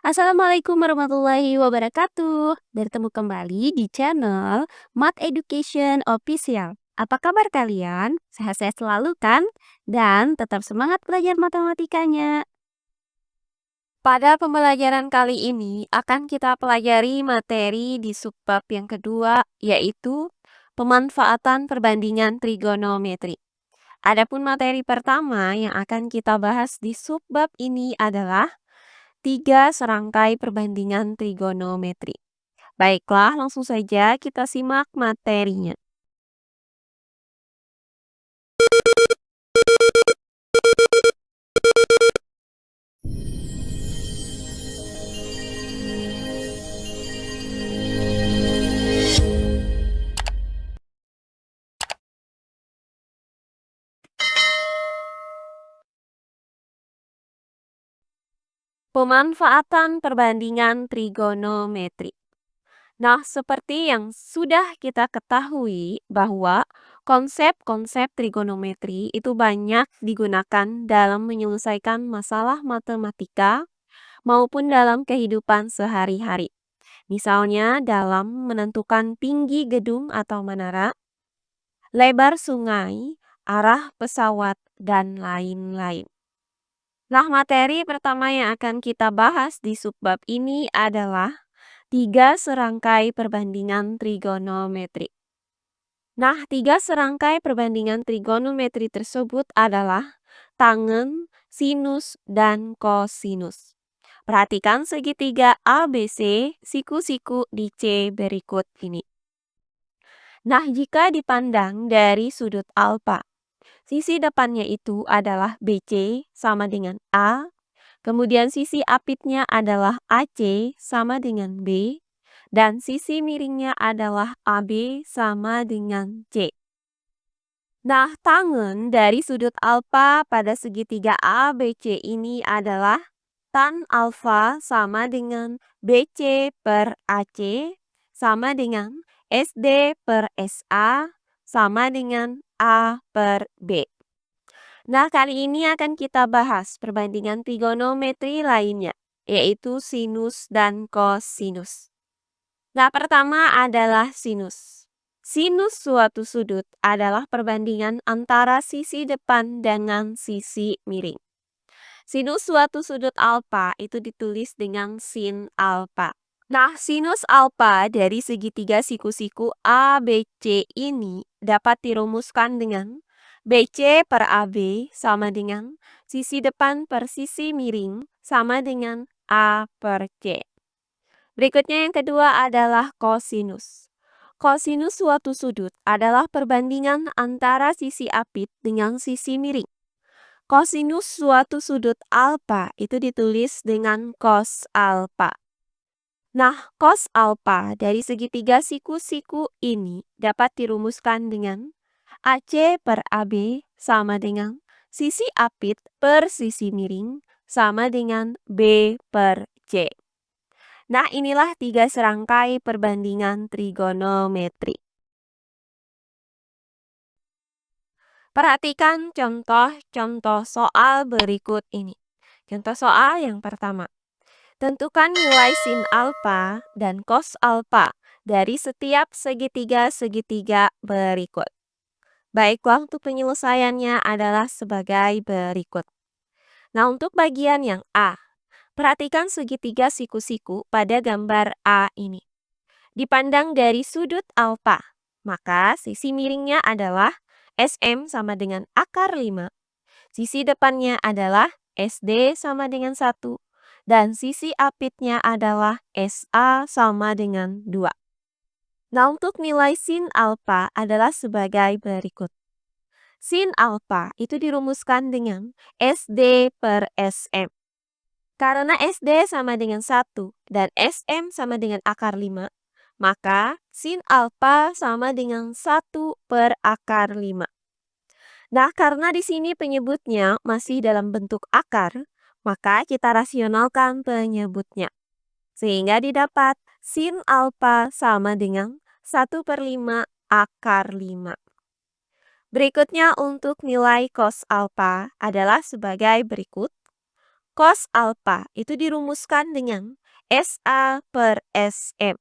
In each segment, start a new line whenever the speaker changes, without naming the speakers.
Assalamualaikum warahmatullahi wabarakatuh. Bertemu kembali di channel Math Education Official. Apa kabar kalian? Sehat-sehat selalu kan? Dan tetap semangat belajar matematikanya. Pada pembelajaran kali ini akan kita pelajari materi di subbab yang kedua, yaitu pemanfaatan perbandingan trigonometri. Adapun materi pertama yang akan kita bahas di subbab ini adalah 3 serangkai perbandingan trigonometri. Baiklah, langsung saja kita simak materinya. Pemanfaatan perbandingan trigonometri. Nah, seperti yang sudah kita ketahui bahwa konsep-konsep trigonometri itu banyak digunakan dalam menyelesaikan masalah matematika maupun dalam kehidupan sehari-hari. Misalnya dalam menentukan tinggi gedung atau menara, lebar sungai, arah pesawat, dan lain-lain. Nah, materi pertama yang akan kita bahas di subbab ini adalah 3 serangkai perbandingan trigonometri. Nah, 3 serangkai perbandingan trigonometri tersebut adalah tangen, sinus, dan kosinus. Perhatikan segitiga ABC, siku-siku di C berikut ini. Nah, jika dipandang dari sudut alfa, sisi depannya itu adalah BC sama dengan A, kemudian sisi apitnya adalah AC sama dengan B, dan sisi miringnya adalah AB sama dengan C. Nah, tangen dari sudut alfa pada segitiga ABC ini adalah tan alfa sama dengan BC per AC sama dengan SD per SA sama dengan A per B. Nah, kali ini akan kita bahas perbandingan trigonometri lainnya, yaitu sinus dan kosinus. Nah, pertama adalah sinus. Sinus suatu sudut adalah perbandingan antara sisi depan dengan sisi miring. Sinus suatu sudut alfa itu ditulis dengan sin alfa. Nah, sinus alfa dari segitiga siku-siku ABC ini dapat dirumuskan dengan BC per AB sama dengan sisi depan per sisi miring sama dengan A per C. Berikutnya yang kedua adalah kosinus. Kosinus suatu sudut adalah perbandingan antara sisi apit dengan sisi miring. Kosinus suatu sudut alfa itu ditulis dengan cos alfa. Nah, cos alfa dari segitiga siku-siku ini dapat dirumuskan dengan AC per AB sama dengan sisi apit per sisi miring sama dengan B per C. Nah, inilah 3 serangkai perbandingan trigonometri. Perhatikan contoh-contoh soal berikut ini. Contoh soal yang pertama. Tentukan nilai sin alfa dan cos alfa dari setiap segitiga-segitiga berikut. Baiklah, untuk penyelesaiannya adalah sebagai berikut. Nah, untuk bagian yang A, perhatikan segitiga siku-siku pada gambar A ini. Dipandang dari sudut alfa, maka sisi miringnya adalah SM sama dengan akar 5. Sisi depannya adalah SD sama dengan 1. Dan sisi apitnya adalah SA sama dengan 2. Nah, untuk nilai sin alfa adalah sebagai berikut. Sin alfa itu dirumuskan dengan SD per SM. Karena SD sama dengan 1 dan SM sama dengan akar 5, maka sin alfa sama dengan 1 per akar 5. Nah, karena di sini penyebutnya masih dalam bentuk akar, maka kita rasionalkan penyebutnya. Sehingga didapat sin alfa sama dengan 1 per 5 akar 5. Berikutnya untuk nilai cos alfa adalah sebagai berikut. Cos alfa itu dirumuskan dengan SA per SM.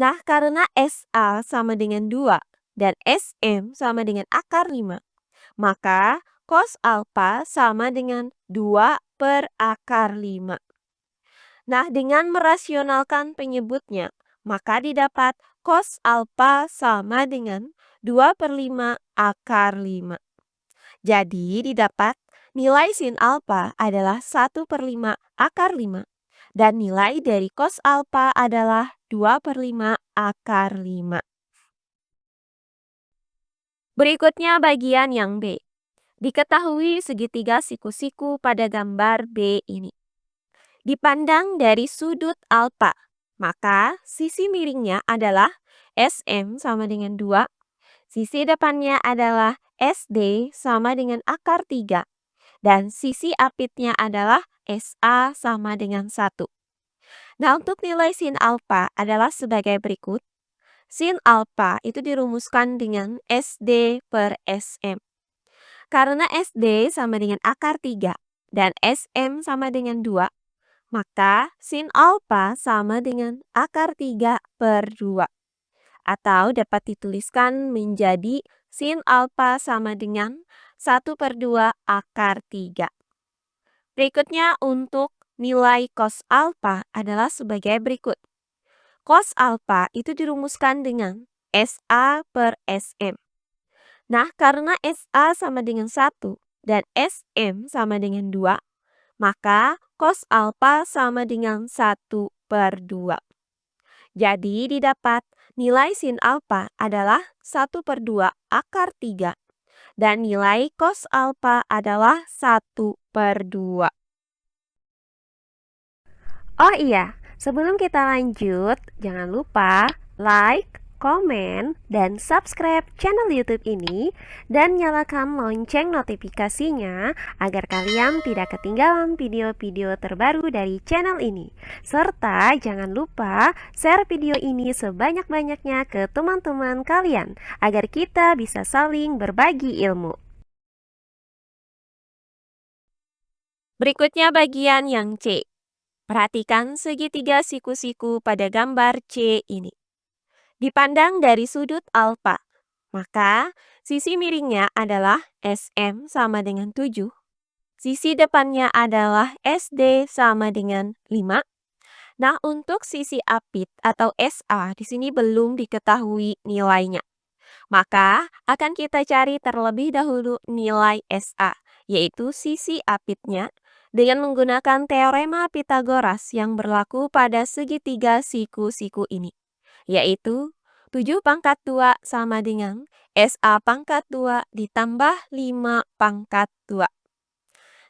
Nah, karena SA sama dengan 2 dan SM sama dengan akar 5, maka cos alfa sama dengan 2 per akar 5. Nah, dengan merasionalkan penyebutnya, maka didapat cos alfa sama dengan 2 per 5 akar 5. Jadi didapat nilai sin alfa adalah 1 per 5 akar 5. Dan nilai dari cos alfa adalah 2 per 5 akar 5. Berikutnya bagian yang B. Diketahui segitiga siku-siku pada gambar B ini. Dipandang dari sudut alfa, maka sisi miringnya adalah SM sama dengan 2, sisi depannya adalah SD sama dengan akar 3, dan sisi apitnya adalah SA sama dengan 1. Nah, untuk nilai sin alfa adalah sebagai berikut. Sin alfa itu dirumuskan dengan SD per SM. Karena SD sama dengan akar 3 dan SM sama dengan 2, maka sin alfa sama dengan akar 3 per 2. Atau dapat dituliskan menjadi sin alfa sama dengan 1 per 2 akar 3. Berikutnya untuk nilai cos alfa adalah sebagai berikut. Cos alfa itu dirumuskan dengan SA per SM. Nah, karena SA sama dengan 1 dan SM sama dengan 2, maka cos alfa sama dengan 1 per 2. Jadi didapat nilai sin alfa adalah 1 per 2 akar 3 dan nilai cos alfa adalah 1 per 2. Oh iya, sebelum kita lanjut, jangan lupa like, komen, dan subscribe channel YouTube ini dan nyalakan lonceng notifikasinya agar kalian tidak ketinggalan video-video terbaru dari channel ini. Serta jangan lupa share video ini sebanyak-banyaknya ke teman-teman kalian agar kita bisa saling berbagi ilmu. Berikutnya bagian yang C. Perhatikan segitiga siku-siku pada gambar C ini. Dipandang dari sudut alfa, maka sisi miringnya adalah SM sama dengan 7, sisi depannya adalah SD sama dengan 5. Nah, untuk sisi apit atau SA di sini belum diketahui nilainya. Maka akan kita cari terlebih dahulu nilai SA, yaitu sisi apitnya, dengan menggunakan teorema Pitagoras yang berlaku pada segitiga siku-siku ini, yaitu 7 pangkat 2 sama dengan SA pangkat 2 ditambah 5 pangkat 2.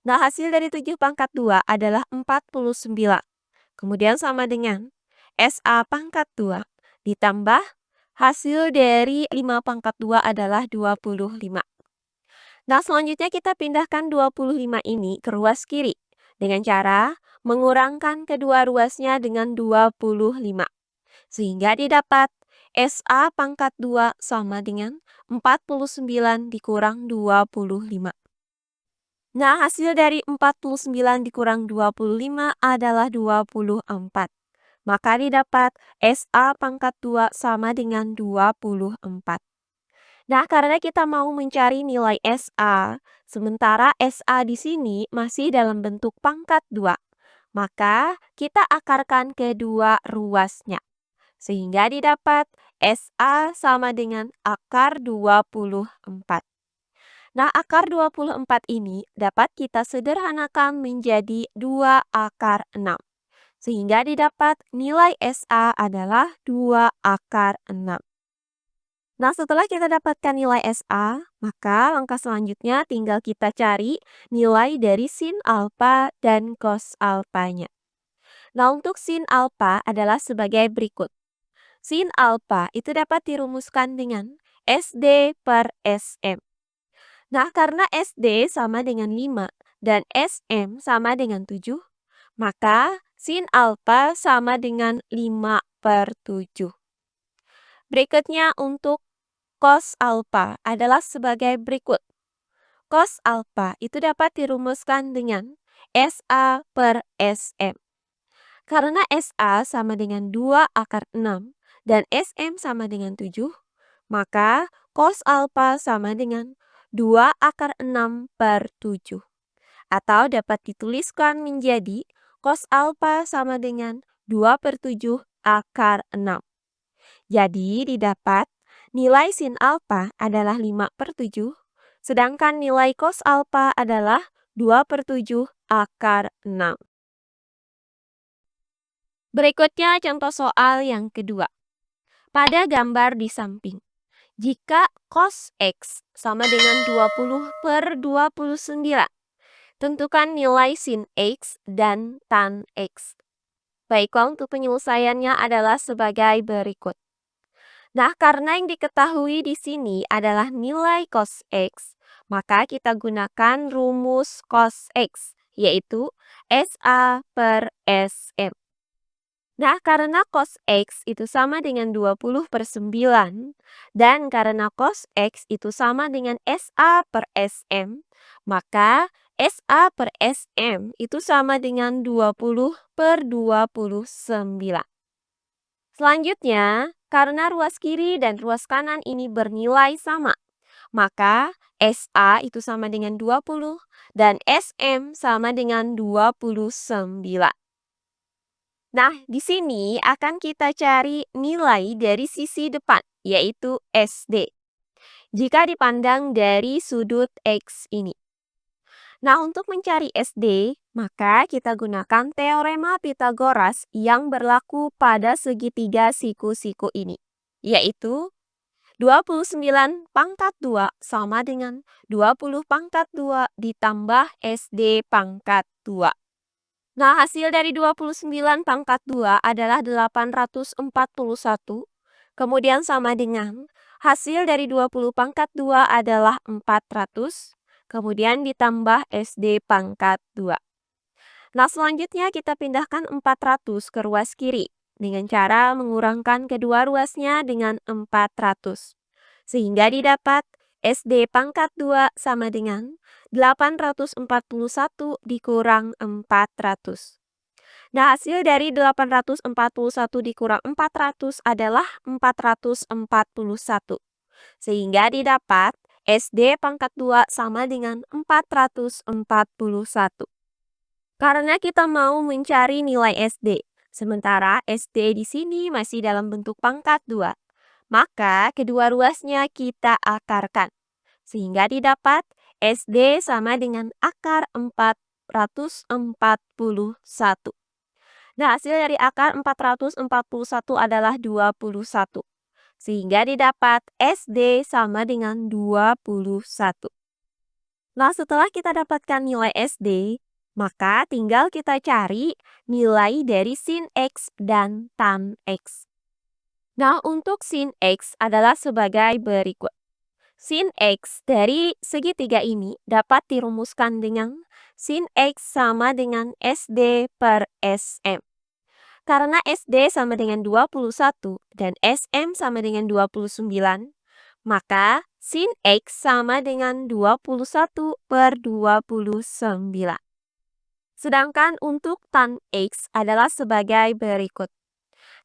Nah, hasil dari 7 pangkat 2 adalah 49. Kemudian sama dengan SA pangkat 2 ditambah hasil dari 5 pangkat 2 adalah 25. Nah, selanjutnya kita pindahkan 25 ini ke ruas kiri dengan cara mengurangkan kedua ruasnya dengan 25. Sehingga didapat SA pangkat 2 sama dengan 49 dikurang 25. Nah, hasil dari 49 dikurang 25 adalah 24. Maka didapat SA pangkat 2 sama dengan 24. Nah, karena kita mau mencari nilai SA, sementara SA di sini masih dalam bentuk pangkat 2, maka kita akarkan kedua ruasnya. Sehingga didapat SA sama dengan akar 24. Nah, akar 24 ini dapat kita sederhanakan menjadi 2 akar 6. Sehingga didapat nilai SA adalah 2 akar 6. Nah, setelah kita dapatkan nilai SA, maka langkah selanjutnya tinggal kita cari nilai dari sin alfa dan cos alfanya. Nah, untuk sin alfa adalah sebagai berikut. Sin alfa itu dapat dirumuskan dengan SD per SM. Nah, karena SD sama dengan 5 dan SM sama dengan 7, maka sin alfa sama dengan 5 per 7. Berikutnya untuk cos alfa adalah sebagai berikut. Cos alfa itu dapat dirumuskan dengan SA per SM. Karena SA sama dengan 2 akar 6 dan SM sama dengan 7, maka cos alpha sama dengan 2 akar 6 per 7. Atau dapat dituliskan menjadi cos alpha sama dengan 2 per 7 akar 6. Jadi didapat nilai sin alpha adalah 5 per 7, sedangkan nilai cos alpha adalah 2 per 7 akar 6. Berikutnya contoh soal yang kedua. Pada gambar di samping, jika cos X sama dengan 20 per 29, tentukan nilai sin X dan tan X. Baiklah, untuk penyelesaiannya adalah sebagai berikut. Nah, karena yang diketahui di sini adalah nilai cos X, maka kita gunakan rumus cos X, yaitu SA per SM. Nah, karena cos X itu sama dengan 20 per 9, dan karena cos X itu sama dengan SA per SM, maka SA per SM itu sama dengan 20 per 29. Selanjutnya, karena ruas kiri dan ruas kanan ini bernilai sama, maka SA itu sama dengan 20 dan SM sama dengan 29. Nah, di sini akan kita cari nilai dari sisi depan, yaitu SD. Jika dipandang dari sudut X ini. Nah, untuk mencari SD, maka kita gunakan teorema Pythagoras yang berlaku pada segitiga siku-siku ini, yaitu 29 pangkat 2 sama dengan 20 pangkat 2 ditambah SD pangkat 2. Nah, hasil dari 29 pangkat 2 adalah 841, kemudian sama dengan hasil dari 20 pangkat 2 adalah 400, kemudian ditambah SD pangkat 2. Nah, selanjutnya kita pindahkan 400 ke ruas kiri dengan cara mengurangkan kedua ruasnya dengan 400. Sehingga didapat SD pangkat 2 sama dengan 841 dikurang 400. Nah, hasil dari 841 dikurang 400 adalah 441. Sehingga didapat SD pangkat 2 sama dengan 441. Karena kita mau mencari nilai SD, sementara SD di sini masih dalam bentuk pangkat 2, maka kedua ruasnya kita akarkan. Sehingga didapat SD sama dengan akar 441. Nah, hasil dari akar 441 adalah 21. Sehingga didapat SD sama dengan 21. Nah, setelah kita dapatkan nilai SD, maka tinggal kita cari nilai dari sin X dan tan X. Nah, untuk sin X adalah sebagai berikut. Sin X dari segitiga ini dapat dirumuskan dengan sin X sama dengan SD per SM. Karena SD sama dengan 21 dan SM sama dengan 29, maka sin X sama dengan 21 per 29. Sedangkan untuk tan X adalah sebagai berikut.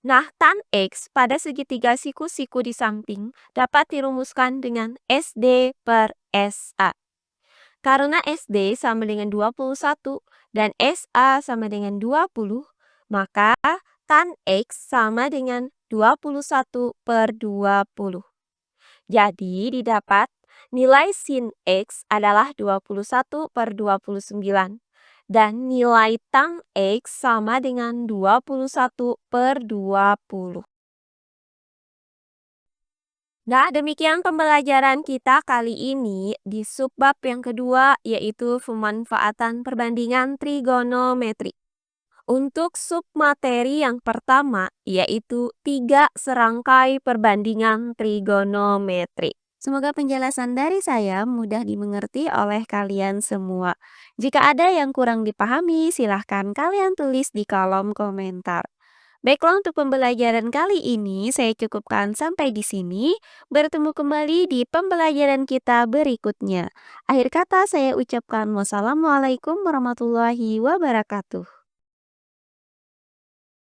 Nah, tan X pada segitiga siku-siku di samping dapat dirumuskan dengan SD per SA. Karena SD sama dengan 21 dan SA sama dengan 20, maka tan X sama dengan 21 per 20. Jadi didapat nilai sin X adalah 21 per 29. Dan nilai tan X sama dengan 21 per 20. Nah, demikian pembelajaran kita kali ini di subbab yang kedua, yaitu pemanfaatan perbandingan trigonometri. Untuk submateri yang pertama, yaitu 3 serangkai perbandingan trigonometri. Semoga penjelasan dari saya mudah dimengerti oleh kalian semua. Jika ada yang kurang dipahami, silahkan kalian tulis di kolom komentar. Baiklah, untuk pembelajaran kali ini saya cukupkan sampai di sini. Bertemu kembali di pembelajaran kita berikutnya. Akhir kata saya ucapkan wassalamualaikum warahmatullahi wabarakatuh.